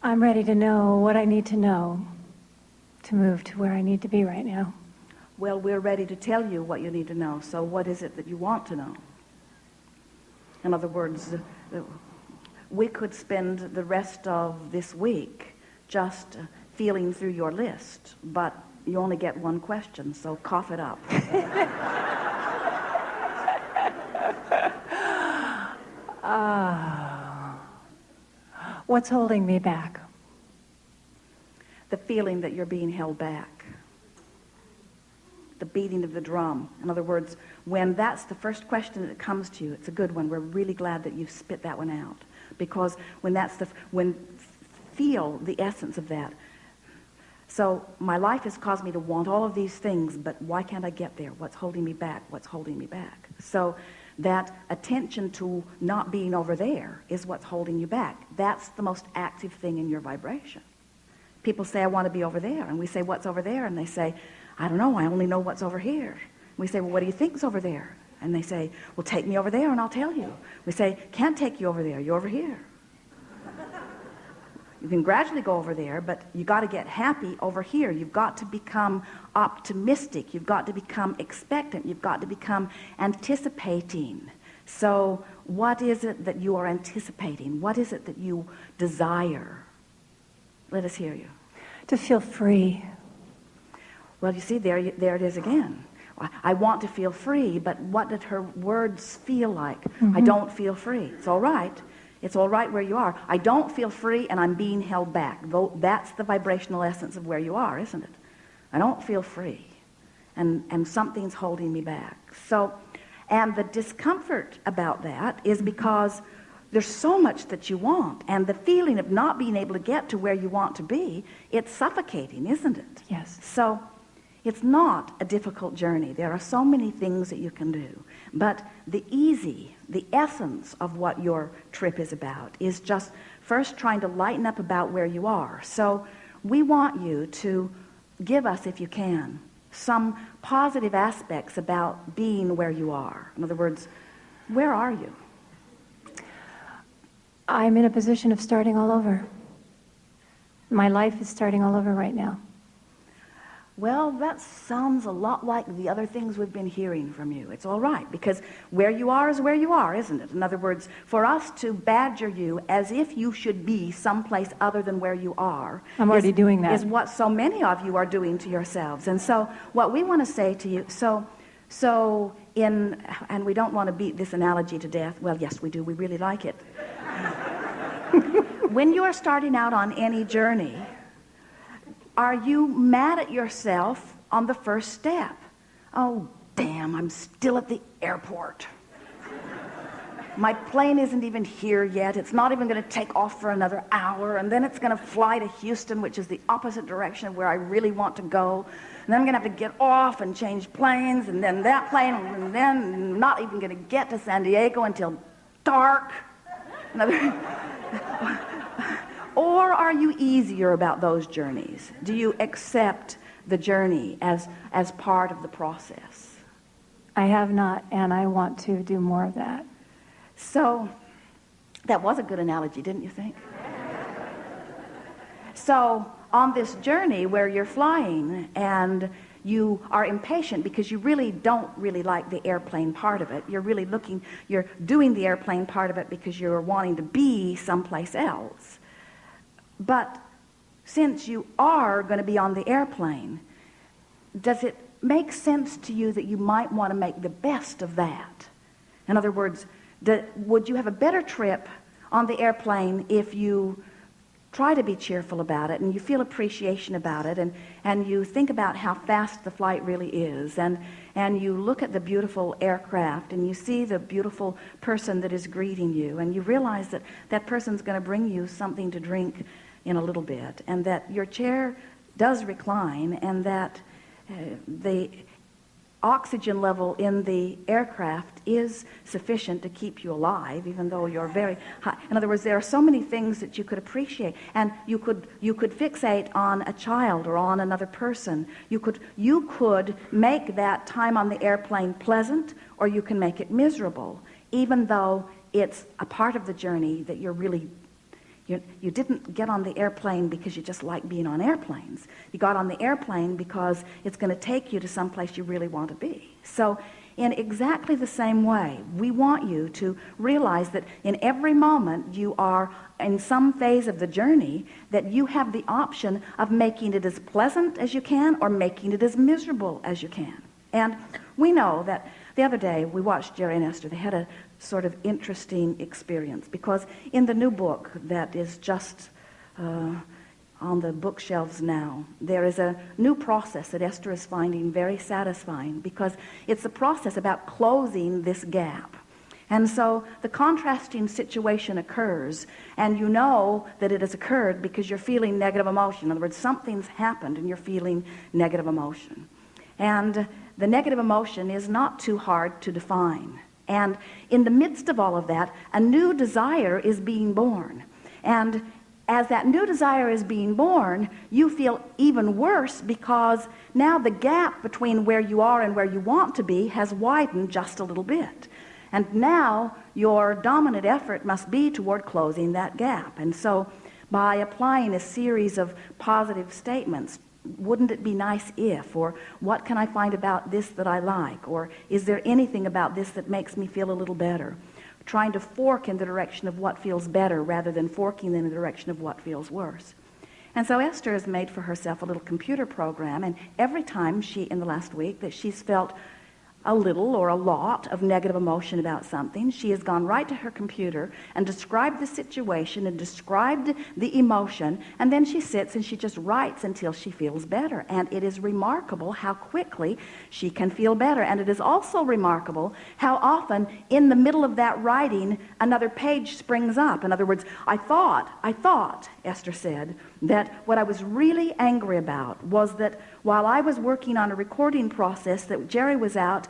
I'm ready to know what I need to know to move to where I need to be right now. Well, we're ready to tell you what you need to know. So what is it that you want to know? In other words, we could spend the rest of this week just feeling through your list, but you only get one question, so cough it up. What's holding me back? The feeling that you're being held back. The beating of the drum. In other words, when that's the first question that comes to you, it's a good one. We're really glad that you've spit that one out. Because feel the essence of that. So my life has caused me to want all of these things, but why can't I get there? What's holding me back? What's holding me back? So that attention to not being over there is what's holding you back. That's the most active thing in your vibration. People say, I want to be over there. And we say, what's over there? And they say, I don't know. I only know what's over here. And we say, well, what do you think's over there? And they say, well, take me over there and I'll tell you. We say, can't take you over there. You're over here. You can gradually go over there, but you got to get happy over here. You've got to become optimistic. You've got to become expectant. You've got to become anticipating. So what is it that you are anticipating? What is it that you desire? Let us hear you. To feel free. Well, you see, there it is again. I want to feel free, but what did her words feel like? I don't feel free. It's all right. It's all right where you are. I don't feel free and I'm being held back. That's the vibrational essence of where you are, isn't it? I don't feel free and something's holding me back. So, and the discomfort about that is because there's so much that you want, and the feeling of not being able to get to where you want to be, it's suffocating, isn't it? Yes. So it's not a difficult journey. There are so many things that you can do. But the essence of what your trip is about is just first trying to lighten up about where you are. So we want you to give us, if you can, some positive aspects about being where you are. In other words, where are you? I'm in a position of starting all over. My life is starting all over right now. Well, that sounds a lot like the other things we've been hearing from you. It's all right, because where you are is where you are, isn't it? In other words, for us to badger you as if you should be someplace other than where you are, I'm already doing that. Is what so many of you are doing to yourselves. And so what we want to say to you, and we don't want to beat this analogy to death. Well, yes, we do. We really like it. When you are starting out on any journey, are you mad at yourself on the first step? Oh, damn, I'm still at the airport. My plane isn't even here yet. It's not even going to take off for another hour, and then it's going to fly to Houston, which is the opposite direction of where I really want to go. And then I'm going to have to get off and change planes, and then that plane, and then not even going to get to San Diego until dark. Or are you easier about those journeys? Do you accept the journey as part of the process? I have not, and I want to do more of that. So, that was a good analogy, didn't you think? So, on this journey where you're flying and you are impatient because you really don't really like the airplane part of it. You're doing the airplane part of it because you're wanting to be someplace else. But since you are going to be on the airplane, does it make sense to you that you might want to make the best of that? In other words, would you have a better trip on the airplane if you try to be cheerful about it and you feel appreciation about it and you think about how fast the flight really is and you look at the beautiful aircraft and you see the beautiful person that is greeting you and you realize that that person's going to bring you something to drink in a little bit, and that your chair does recline, and that the oxygen level in the aircraft is sufficient to keep you alive, even though you're very high. In other words, there are so many things that you could appreciate, and you could fixate on a child or on another person. You could make that time on the airplane pleasant, or you can make it miserable, even though it's a part of the journey that you're really You didn't get on the airplane because you just like being on airplanes. You got on the airplane because it's going to take you to someplace you really want to be. So in exactly the same way, we want you to realize that in every moment you are in some phase of the journey, that you have the option of making it as pleasant as you can or making it as miserable as you can. And we know that the other day we watched Jerry and Esther. They had a sort of interesting experience, because in the new book that is just on the bookshelves now, there is a new process that Esther is finding very satisfying, because it's a process about closing this gap. And so the contrasting situation occurs, and you know that it has occurred because you're feeling negative emotion. In other words, something's happened and you're feeling negative emotion. And the negative emotion is not too hard to define. And in the midst of all of that, a new desire is being born. And as that new desire is being born, you feel even worse, because now the gap between where you are and where you want to be has widened just a little bit. And now your dominant effort must be toward closing that gap. And so by applying a series of positive statements, wouldn't it be nice if, or what can I find about this that I like, or is there anything about this that makes me feel a little better? Trying to fork in the direction of what feels better rather than forking in the direction of what feels worse. And so Esther has made for herself a little computer program, and every time in the last week, that she's felt a little or a lot of negative emotion about something, she has gone right to her computer and described the situation and described the emotion, and then she sits and she just writes until she feels better. And it is remarkable how quickly she can feel better. And it is also remarkable how often in the middle of that writing another page springs up. In other words, I thought, Esther said, that what I was really angry about was that while I was working on a recording process, that Jerry was out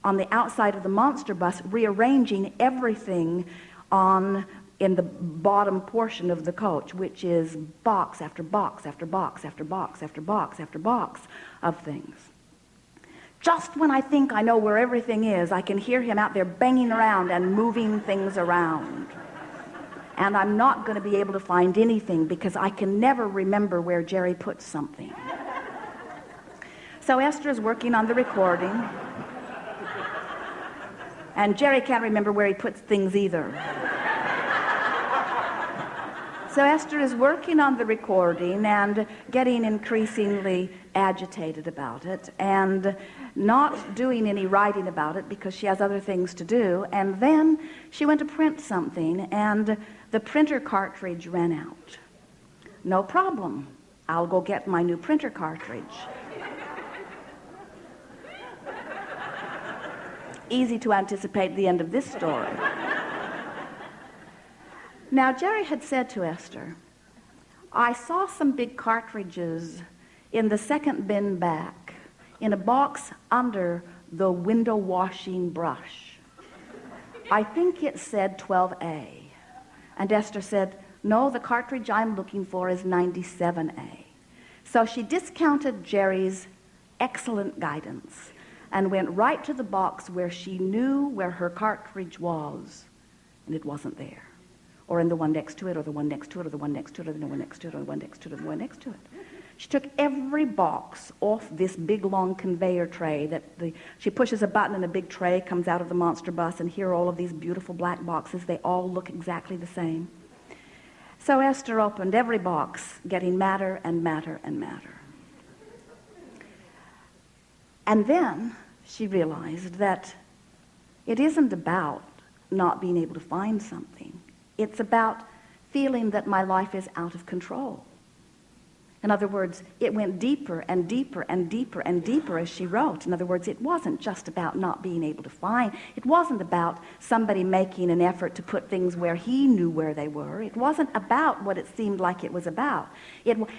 on the outside of the monster bus rearranging everything in the bottom portion of the coach, which is box after box after box after box after box after box of things. Just when I think I know where everything is, I can hear him out there banging around and moving things around. And I'm not going to be able to find anything because I can never remember where Jerry put something. So Esther is working on the recording, and Jerry can't remember where he puts things either. So Esther is working on the recording and getting increasingly agitated about it, and not doing any writing about it because she has other things to do. And then she went to print something, and the printer cartridge ran out. No problem. I'll go get my new printer cartridge. Easy to anticipate the end of this story. Now, Jerry had said to Esther, I saw some big cartridges in the second bin back, in a box under the window washing brush. I think it said 12A. And Esther said, no, the cartridge I'm looking for is 97A. So she discounted Jerry's excellent guidance and went right to the box where she knew where her cartridge was, and it wasn't there. Or in the one next to it, or the one next to it, or the one next to it, or the one next to it, or the one next to it, or the one next to it. She took every box off this big long conveyor tray she pushes a button and a big tray comes out of the monster bus, and here are all of these beautiful black boxes. They all look exactly the same. So Esther opened every box, getting madder and madder and madder. And then she realized that it isn't about not being able to find something. It's about feeling that my life is out of control. In other words, it went deeper and deeper and deeper and deeper as she wrote. In other words, it wasn't just about not being able to find. It wasn't about somebody making an effort to put things where he knew where they were. It wasn't about what it seemed like it was about.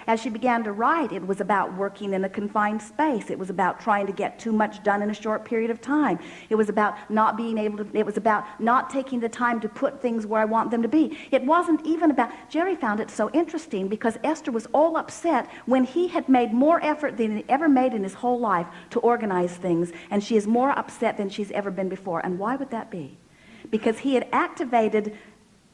As she began to write, it was about working in a confined space. It was about trying to get too much done in a short period of time. It was about not being able to, it was about not taking the time to put things where I want them to be. It wasn't even about, Jerry found it so interesting because Esther was all upset when he had made more effort than he ever made in his whole life to organize things, and she is more upset than she's ever been before. And why would that be? Because he had activated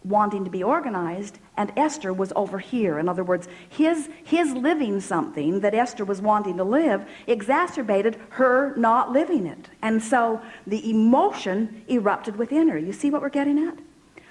wanting to be organized, and Esther was over here. In other words, his living something that Esther was wanting to live exacerbated her not living it. And so the emotion erupted within her. You see what we're getting at?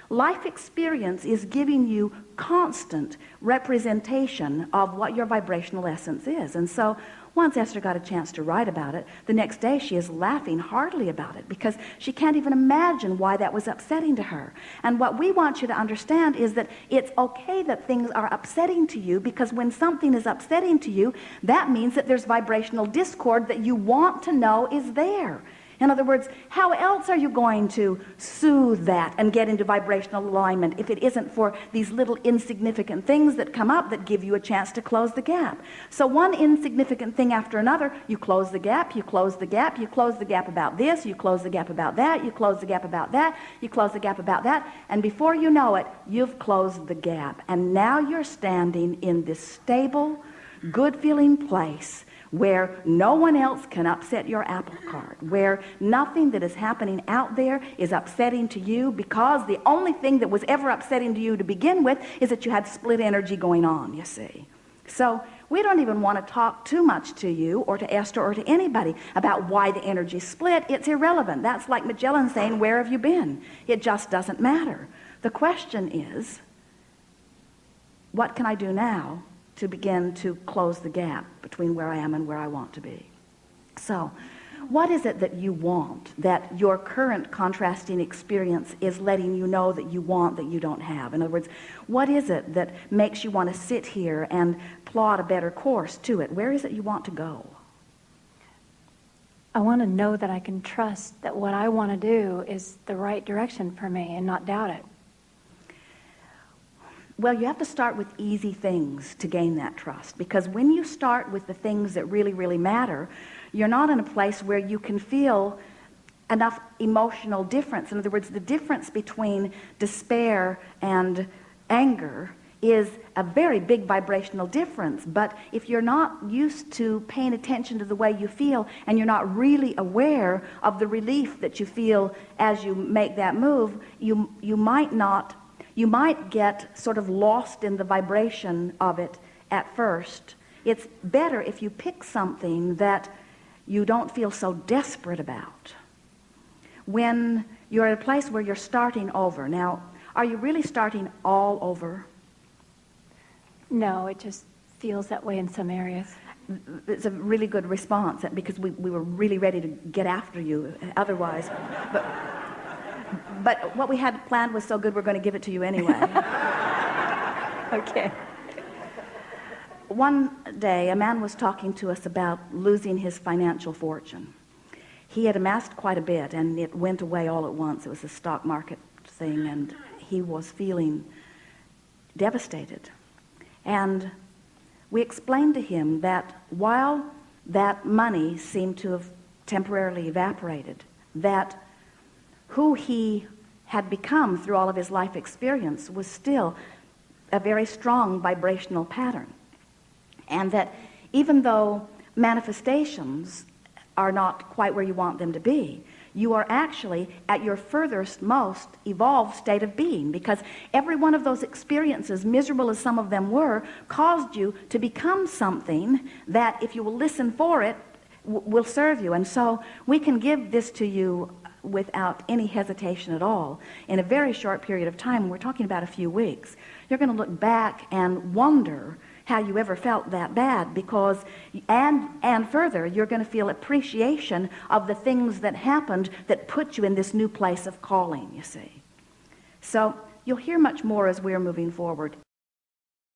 Life experience is giving you constant representation of what your vibrational essence is. And so once Esther got a chance to write about it, the next day she is laughing heartily about it because she can't even imagine why that was upsetting to her. And what we want you to understand is that it's okay that things are upsetting to you, because when something is upsetting to you, that means that there's vibrational discord that you want to know is there. In other words, how else are you going to soothe that and get into vibrational alignment if it isn't for these little insignificant things that come up that give you a chance to close the gap? So one insignificant thing after another, you close the gap, you close the gap, you close the gap about this, you close the gap about that, you close the gap about that, you close the gap about that, and before you know it, you've closed the gap. And now you're standing in this stable, good-feeling place where no one else can upset your apple cart, where nothing that is happening out there is upsetting to you, because the only thing that was ever upsetting to you to begin with is that you had split energy going on, you see. So we don't even want to talk too much to you or to Esther or to anybody about why the energy split. It's irrelevant. That's like Magellan saying, where have you been? It just doesn't matter. The question is, what can I do now to begin to close the gap between where I am and where I want to be? So, what is it that you want, that your current contrasting experience is letting you know that you want that you don't have? In other words, what is it that makes you want to sit here and plot a better course to it? Where is it you want to go? I want to know that I can trust that what I want to do is the right direction for me and not doubt it. Well, you have to start with easy things to gain that trust, because when you start with the things that really, really matter, you're not in a place where you can feel enough emotional difference. In other words, the difference between despair and anger is a very big vibrational difference. But if you're not used to paying attention to the way you feel, and you're not really aware of the relief that you feel as you make that move, you might get sort of lost in the vibration of it at first. It's better if you pick something that you don't feel so desperate about. When you're at a place where you're starting over. Now, are you really starting all over? No, it just feels that way in some areas. It's a really good response, because we were really ready to get after you otherwise. But what we had planned was so good, we're going to give it to you anyway. Okay. One day, a man was talking to us about losing his financial fortune. He had amassed quite a bit, and it went away all at once. It was a stock market thing, and he was feeling devastated. And we explained to him that while that money seemed to have temporarily evaporated, that who he had become through all of his life experience was still a very strong vibrational pattern. And that even though manifestations are not quite where you want them to be, you are actually at your furthest, most evolved state of being, because every one of those experiences, miserable as some of them were, caused you to become something that, if you will listen for it, will serve you. And so we can give this to you without any hesitation at all in a very short period of time. We're talking about a few weeks. You're going to look back and wonder how you ever felt that bad, because and further, you're going to feel appreciation of the things that happened that put you in this new place of calling, you see. So you'll hear much more as we're moving forward.